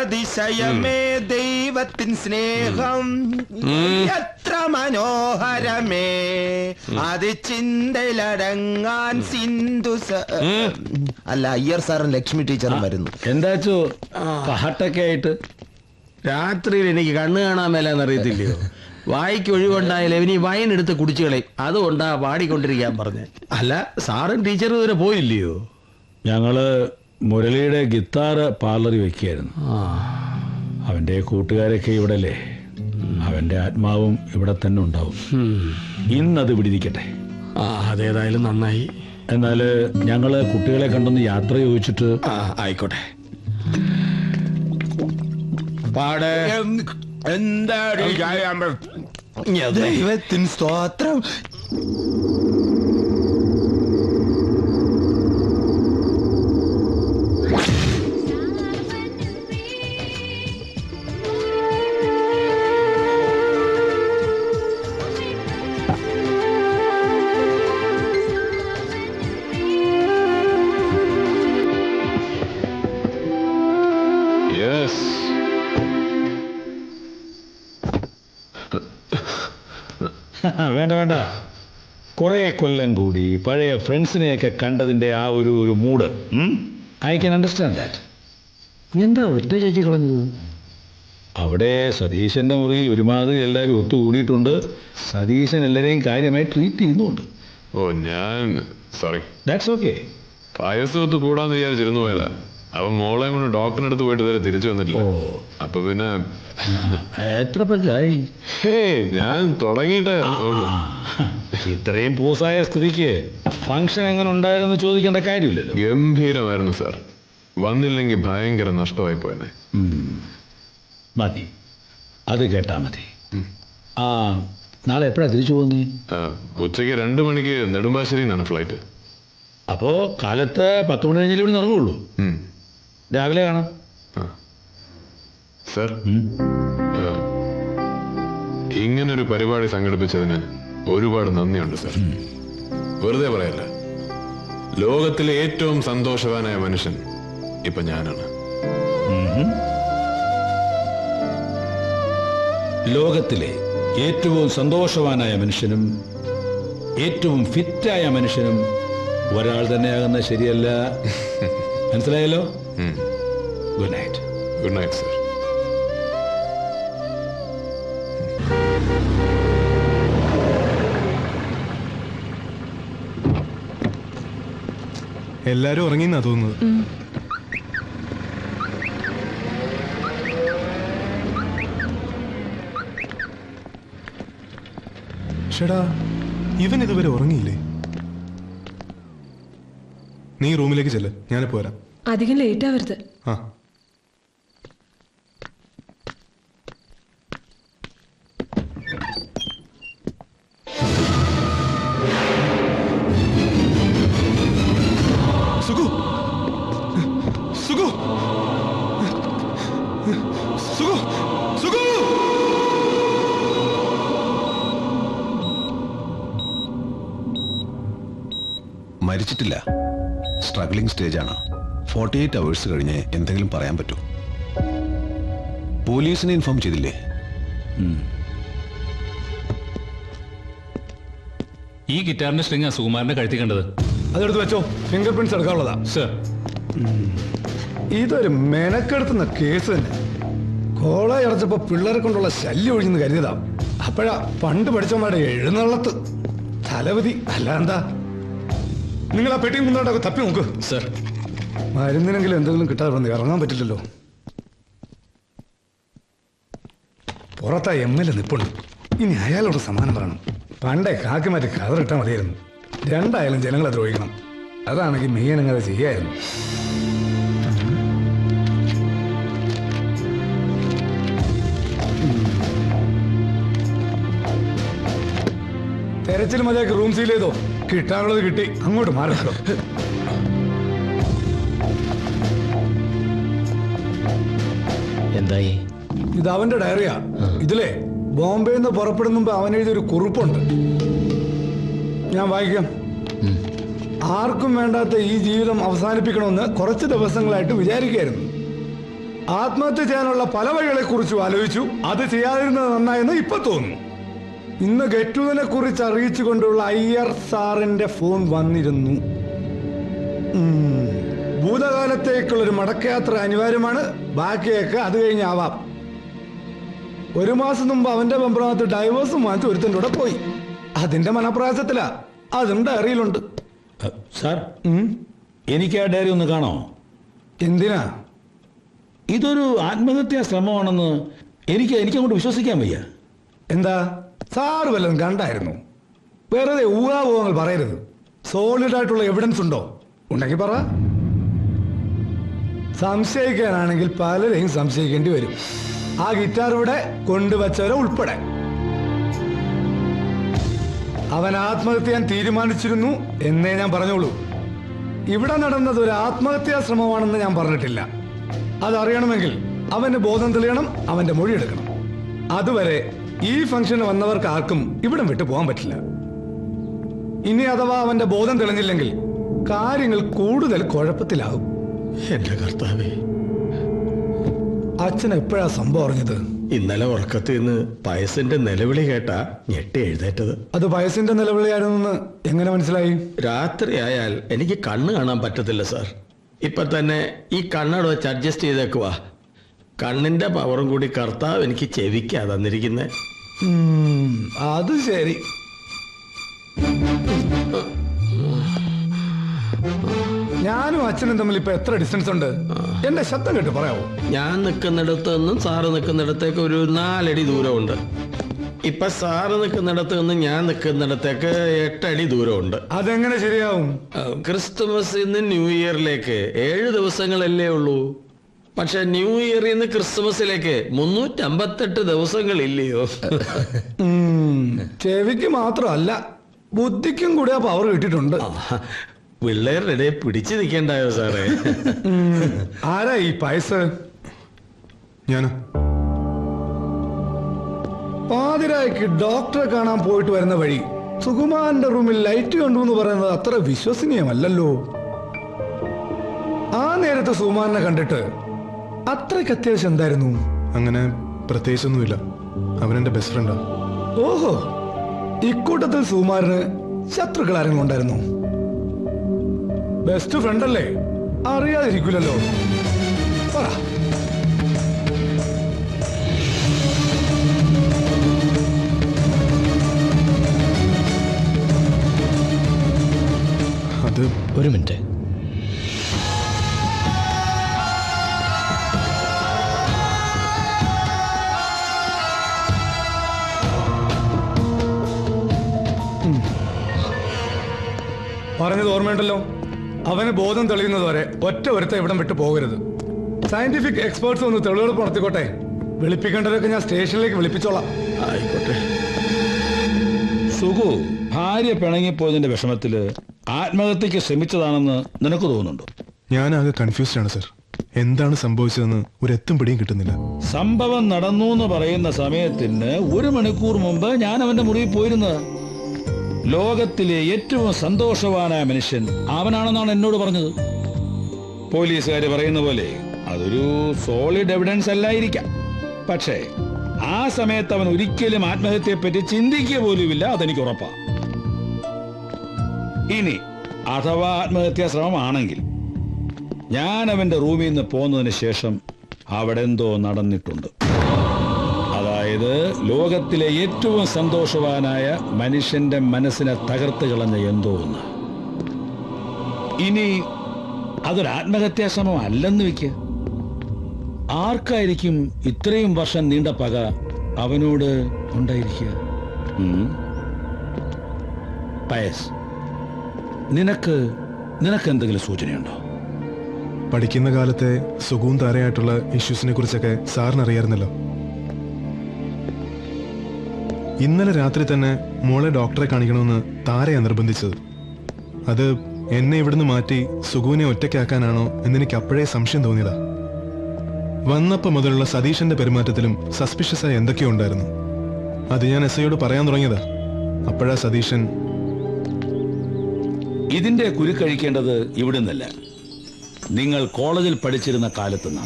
അതിശയമേ ദൈവത്തിൻ സ്നേഹം എത്ര മനോഹരമേ അത് ചിന്തയിലടങ്ങാൻ സിന്ധു അല്ല അയ്യർ സാറും ലക്ഷ്മി ടീച്ചറും വരുന്നു. എന്താച്ചോ പാട്ടൊക്കെ ആയിട്ട് രാത്രിയിൽ എനിക്ക് കണ്ണ് കാണാൻ മേലെന്നറിയത്തില്ലയോ? വായിക്ക് ഒഴിവുണ്ടായാലും ഇനി വൈൻ എടുത്ത് കുടിച്ചു കളയും. അതുകൊണ്ടാ പാടിക്കൊണ്ടിരിക്കാൻ പറഞ്ഞ്. അല്ല സാറും ടീച്ചറും ഇതുവരെ പോയില്ലയോ? ഞങ്ങള് മുരളിയുടെ ഗിത്താറ് പാർലറിൽ വെക്കുകയായിരുന്നു. അവൻ്റെ കൂട്ടുകാരൊക്കെ ഇവിടെ അല്ലേ, അവൻ്റെ ആത്മാവും ഇവിടെ തന്നെ ഉണ്ടാവും. ഇന്നത് പിടിയിരിക്കട്ടെ. അതേതായാലും നന്നായി. എന്നാൽ ഞങ്ങള് കുട്ടികളെ കണ്ടൊന്ന് യാത്ര ചോദിച്ചിട്ട്. ആയിക്കോട്ടെ. പാടെ എന്താണ് ദൈവത്തിൻ സ്തോത്രം. വേണ്ട വേണ്ട, കുറേ കൊല്ലം കൂടി പഴയ ഫ്രണ്ട്സിനെയൊക്കെ കണ്ടതിൻ്റെ ആ ഒരു mood I can understand that. എന്താ ഒറ്റ ചേച്ചി കളഞ്ഞത്? അവിടെ സതീശൻ്റെ മുറിയിൽ ഒരുമാതിരി എല്ലാവരും ഒത്തുകൂടിയിട്ടുണ്ട്. സതീശൻ എല്ലാവരെയും കാര്യമായി ട്രീറ്റ് ചെയ്യുന്നുണ്ട്. ഞാൻ സോറി. That's okay. പായസത്ത് കൂടാന്ന് വിചാരിച്ചിരുന്നു പോയതാ. അവൻ മോളെ കൊണ്ട് ഡോക്ടറിന്റെ അടുത്ത് പോയിട്ട് ഇതുവരെ തിരിച്ചു വന്നിട്ടില്ല. അപ്പൊ പിന്നെ എത്ര പറ്റായി? ഞാൻ തുടങ്ങിയിട്ടേ ഇത്രയും പൂസായ സ്ഥിതിക്ക് ഫംഗ്ഷൻ എങ്ങനെ ഉണ്ടായിരുന്നു ചോദിക്കേണ്ട കാര്യമില്ലല്ലോ. ഗംഭീരമായിരുന്നു സാർ. വന്നില്ലെങ്കിൽ ഭയങ്കര നഷ്ടമായി പോയെന്നെ. മതി, അത് കേട്ടാ മതി. നാളെ എപ്പോഴാ തിരിച്ചു പോകുന്നേ? ഉച്ചയ്ക്ക് 2 മണിക്ക് നെടുമ്പാശ്ശേരിന്നാണ് ഫ്ലൈറ്റ്. അപ്പോ കാലത്ത് 10 മണി കഴിഞ്ഞാൽ ഇവിടെ ഇറങ്ങുള്ളൂ. രാവിലെ കാണാം. സർ, ഇങ്ങനൊരു പരിപാടി സംഘടിപ്പിച്ചതിന് ഒരുപാട് നന്ദിയുണ്ട് സർ. വെറുതെ പറയല്ല, ലോകത്തിലെ ഏറ്റവും സന്തോഷവാനായ മനുഷ്യൻ ഇപ്പൊ ഞാനാണ്. ലോകത്തിലെ ഏറ്റവും സന്തോഷവാനായ മനുഷ്യനും ഏറ്റവും ഫിറ്റായ മനുഷ്യനും ഒരാൾ തന്നെയാകുന്നത് ശരിയല്ല. മനസ്സിലായല്ലോ? Good night. Good night sir. എല്ലാരും ഉറങ്ങിന്നാ തോന്നുന്നത്. ഷടാ, ഇവൻ ഇതുവരെ ഉറങ്ങിയില്ലേ? നീ റൂമിലേക്ക് ചെല്ല്, ഞാനിപ്പോ വരാം. അധികം ലേറ്റ് ആവരുത്. ആ. സുഗു, സുഗു, സുഗു, സുഗു. മരിച്ചിട്ടില്ല, സ്ട്രഗ്ലിംഗ് സ്റ്റേജാണ്. 48 hours കഴിഞ്ഞ് എന്തെങ്കിലും പറയാൻ പറ്റൂ. പോലീസിനെ ഇൻഫോം ചെയ്തില്ലേ? ഈ ഗിറ്റാറിന്റെ സ്ട്രിങ് സുകുമാരന്റെ കഴുത്തി കണ്ടത്. അതെടുത്ത് വെച്ചോ, ഫിംഗർ പ്രിന്റ്സ് എടുക്കാനുള്ളതാ. സർ, ഇതൊരു മെനക്കെടുത്തുന്ന കേസ് തന്നെ. കോളേജ് അടച്ചപ്പോ പിള്ളേരെ കൊണ്ടുള്ള ശല്യം ഒഴിഞ്ഞെന്ന് കരുതിയതാ. അപ്പോഴാ പണ്ട് പഠിച്ചവന്മാരുടെ എഴുന്നള്ളത്ത്. തലവധി അല്ലാന്താ. നിങ്ങൾ ആ പെട്ടിയും മുന്നോട്ടൊക്കെ തപ്പി നോക്ക്. സർ, മരുന്നിനെങ്കിലും എന്തെങ്കിലും കിട്ടാതെ വന്ന് ഇറങ്ങാൻ പറ്റില്ലല്ലോ. പുറത്താ MLA നിപ്പുണ്ട്. ഇനി അയാളോട് സമാനം പറയണം. പണ്ടേ കാക്കി മാറ്റി കതറിട്ടാൽ മതിയായിരുന്നു. രണ്ടായാലും ജനങ്ങളെ ദ്രോഹിക്കണം. അതാണെങ്കിൽ മെയ്യനങ്ങാതെ ചെയ്യായിരുന്നു. തെരച്ചിൽ മതിയാക്കി റൂം സീൽ ചെയ്തോ. കിട്ടാനുള്ളത് കിട്ടി, അങ്ങോട്ട് മാറിക്കോ. എന്തായി? ഇത് അവന്റെ ഡയറിയാ. ഇതിലെ ബോംബെയിൽ നിന്ന് പുറപ്പെടുന്ന മുമ്പ് അവൻ എഴുതിയൊരു കുറിപ്പുണ്ട്. ഞാൻ വായിക്കാം. ആർക്കും വേണ്ടാത്ത ഈ ജീവിതം അവസാനിപ്പിക്കണമെന്ന് കുറച്ച് ദിവസങ്ങളായിട്ട് വിചാരിക്കുകയായിരുന്നു. ആത്മഹത്യ ചെയ്യാനുള്ള പല വഴികളെ കുറിച്ചും ആലോചിച്ചു. അത് ചെയ്യാതിരുന്നത് നന്നായെന്ന് ഇപ്പൊ തോന്നുന്നു. ഇന്ന് ഗെറ്റുവിനെ കുറിച്ച് അറിയിച്ചുകൊണ്ടുള്ള അയ്യർ സാറിന്റെ ഫോൺ വന്നിരുന്നു. ഭൂതകാലത്തേക്കുള്ളൊരു മടക്കയാത്ര അനിവാര്യമാണ്. ബാക്കിയൊക്കെ അത് കഴിഞ്ഞാവാം. 1 മാസം മുമ്പ് അവന്റെ ബംബ്രമത്ത് ഡൈവേഴ്സും മാറ്റി ഒരുത്തൻ്റെ കൂടെ പോയി. അതിന്റെ മനപ്രയാസത്തിലാ. അതും ഡയറിയിലുണ്ട്. സാർ, എനിക്ക് ആ ഡയറി ഒന്ന് കാണോ? എന്തിനാ? ഇതൊരു ആത്മഹത്യാ ശ്രമമാണെന്ന് എനിക്കങ്ങോട്ട് വിശ്വസിക്കാൻ വയ്യ. എന്താ സാറ് വല്ലതും കണ്ടായിരുന്നു? വെറുതെ ഊഹാപോഹങ്ങൾ പറയരുത്. സോളിഡ് ആയിട്ടുള്ള എവിഡൻസ് ഉണ്ടോ? ഉണ്ടെങ്കിൽ പറ. സംശയിക്കാനാണെങ്കിൽ പലരെയും സംശയിക്കേണ്ടി വരും. ആ ഗിറ്റാർ ഇവിടെ കൊണ്ടുവച്ചവരെ ഉൾപ്പെടെ. അവൻ ആത്മഹത്യ ചെയ്യാൻ തീരുമാനിച്ചിരുന്നു എന്നേ ഞാൻ പറഞ്ഞോളൂ. ഇവിടെ നടന്നത് ഒരു ആത്മഹത്യാ ശ്രമമാണെന്ന് ഞാൻ പറഞ്ഞിട്ടില്ല. അതറിയണമെങ്കിൽ അവന് ബോധം തെളിയണം, അവന്റെ മൊഴി എടുക്കണം. അതുവരെ ഈ ഫംഗ്ഷന് വന്നവർക്ക് ആർക്കും ഇവിടം വിട്ടു പോകാൻ പറ്റില്ല. ഇനി അഥവാ അവന്റെ ബോധം തെളിഞ്ഞില്ലെങ്കിൽ കാര്യങ്ങൾ കൂടുതൽ കുഴപ്പത്തിലാകും. എന്റെ കർത്താവേ, അച്ഛൻ എപ്പോഴാ സംഭവം അറിഞ്ഞത്? ഇന്നലെ ഉറക്കത്തിൽ നിന്ന് പയസിന്റെ നിലവിളി കേട്ടാ ഞെട്ടി എഴുന്നേറ്റത്. അത് വയസ്സിന്റെ നിലവിളിയായിരുന്നെന്ന് എങ്ങനെ മനസ്സിലായി? രാത്രിയായാൽ എനിക്ക് കണ്ണ് കാണാൻ പറ്റത്തില്ല സാർ. ഇപ്പൊ തന്നെ ഈ കണ്ണട വെച്ച് അഡ്ജസ്റ്റ് ചെയ്തേക്കുവാ. കണ്ണിന്റെ പവറും കൂടി കർത്താവ് എനിക്ക് ചെവിക്കാ തന്നിരിക്കുന്നേ. അത് ശരി. ഞാനും അച്ഛനും തമ്മിൽ ഇപ്പൊ എത്ര ഡിസ്റ്റൻസ് ഉണ്ട്? എന്റെ ശബ്ദം കേട്ട് പറയാവോ? ഞാൻ നിൽക്കുന്നിടത്ത് നിന്നും സാറ് നിൽക്കുന്നിടത്തേക്ക് ഒരു 4 അടി ദൂരമുണ്ട്. ഇപ്പൊ സാറ് നിൽക്കുന്നിടത്ത് നിന്നും ഞാൻ നിൽക്കുന്നിടത്തേക്ക് 8 അടി ദൂരമുണ്ട്. അതെങ്ങനെ ശരിയാവും? ക്രിസ്തുമസിൽ നിന്ന് ന്യൂ ഇയറിലേക്ക് 7 ദിവസങ്ങളല്ലേ ഉള്ളൂ. പക്ഷെ ന്യൂ ഇയറിൽ നിന്ന് ക്രിസ്തുമസിലേക്ക് 358 ദിവസങ്ങളില്ലയോ? ചെവിക്ക് മാത്രമല്ല, ബുദ്ധിക്കും കൂടെ ആ പവർ കിട്ടിയിട്ടുണ്ട്. പിള്ളേരുടെ ഇടയിൽ പിടിച്ചു നിൽക്കണ്ടായോ സാറേ? ആരാ ഈ പയസ്? ഞാനോ? പാതിരായ്ക്ക് ഡോക്ടറെ കാണാൻ പോയിട്ട് വരുന്ന വഴി സുകുമാരന്റെ റൂമിൽ ലൈറ്റ് കണ്ടു എന്ന് പറയുന്നത് അത്ര വിശ്വസനീയമല്ലല്ലോ. ആ നേരത്തെ സുകുമാരനെ കണ്ടിട്ട് അത്രയ്ക്ക് അത്യാവശ്യം എന്തായിരുന്നു? അങ്ങനെ പ്രത്യേകിച്ചൊന്നുമില്ല. അവൻ എന്റെ ബെസ്റ്റ് ഫ്രണ്ടാ. ഓഹോ, ഇക്കൂട്ടത്തിൽ സുകുമാരന് ശത്രുക്കൾ ആരെങ്കിലും ഉണ്ടായിരുന്നു? ബെസ്റ്റ് ഫ്രണ്ട് അല്ലേ, അറിയാതിരിക്കില്ലല്ലോ. പറ. അത് ഒരു മിനിറ്റ്. പറഞ്ഞത് ഓർമ്മയുണ്ടല്ലോ. അവന് ബോധം തെളിയുന്നതുവരെ ഒറ്റ ഒരുത്ത ഇവിടം വിട്ടു പോകരുത്. സയന്റിഫിക് എക്സ്പേർട്സ് ഒന്ന് തെളിവുകൾ നടത്തിക്കോട്ടെ. വിളിപ്പിക്കേണ്ടതൊക്കെ ഞാൻ സ്റ്റേഷനിലേക്ക് വിളിപ്പിച്ചോളാം. ആയിക്കോട്ടെ. സുഖു ഭാര്യ പിണങ്ങിപ്പോയതിന്റെ വിഷമത്തില് ആത്മഹത്യക്ക് ശ്രമിച്ചതാണെന്ന് നിനക്ക് തോന്നുന്നുണ്ടോ? ഞാനാകെ കൺഫ്യൂസ്ഡ് ആണ് സർ. എന്താണ് സംഭവിച്ചതെന്ന് ഒരു എത്തും പിടിയും കിട്ടുന്നില്ല. സംഭവം നടന്നു എന്ന് പറയുന്ന സമയത്തിന് 1 മണിക്കൂർ മുമ്പ് ഞാൻ അവന്റെ മുറിയിൽ പോയിരുന്നത്. ലോകത്തിലെ ഏറ്റവും സന്തോഷവാനായ മനുഷ്യൻ അവനാണെന്നാണ് എന്നോട് പറഞ്ഞത്. പോലീസുകാർ പറയുന്ന പോലെ അതൊരു സോളിഡ് എവിഡൻസ് അല്ലായിരിക്കാം. പക്ഷേ ആ സമയത്ത് അവൻ ഒരിക്കലും ആത്മഹത്യയെപ്പറ്റി ചിന്തിക്കുക പോലുമില്ല, അതെനിക്ക് ഉറപ്പാ. ഇനി അഥവാ ആത്മഹത്യാ ശ്രമമാണെങ്കിൽ ഞാൻ അവന്റെ റൂമിൽ നിന്ന് പോന്നതിന് ശേഷം അവിടെ എന്തോ നടന്നിട്ടുണ്ട്. അതായത് ലോകത്തിലെ ഏറ്റവും സന്തോഷവാനായ മനുഷ്യന്റെ മനസ്സിനെ തകർത്ത് കളഞ്ഞ എന്തോ ഒന്ന്. ഇനി അതൊരു ആത്മഹത്യാ ശ്രമം അല്ലെന്ന് വെക്കുക. ആർക്കായിരിക്കും ഇത്രയും വർഷം നീണ്ട പക അവനോട് ഉണ്ടായിരിക്കുക? പയസ്, നിനക്ക് എന്തെങ്കിലും സൂചനയുണ്ടോ? പഠിക്കുന്ന കാലത്തെ സുഖവും താരയായിട്ടുള്ള ഇഷ്യൂസിനെ കുറിച്ചൊക്കെ സാറിന് അറിയാമായിരുന്നല്ലോ. ഇന്നലെ രാത്രി തന്നെ മോളെ ഡോക്ടറെ കാണിക്കണമെന്ന് താരയാ നിർബന്ധിച്ചത്. അത് എന്നെ ഇവിടുന്ന് മാറ്റി സുഖുവിനെ ഒറ്റയ്ക്കാക്കാനാണോ എന്നെനിക്ക് അപ്പോഴേ സംശയം തോന്നിയതാ. വന്നപ്പോ മുതലുള്ള സതീശന്റെ പെരുമാറ്റത്തിലും സസ്പിഷ്യസ് ആയി എന്തൊക്കെയോ ഉണ്ടായിരുന്നു. അത് ഞാൻ എസ്ഐയോട് പറയാൻ തുടങ്ങിയതാ. അപ്പോഴാ സതീശൻ ഇതിന്റെ കുരുക്കഴിക്കേണ്ടത് ഇവിടെ നിന്നല്ല, നിങ്ങൾ കോളേജിൽ പഠിച്ചിരുന്ന കാലത്തുനിന്നാണ്.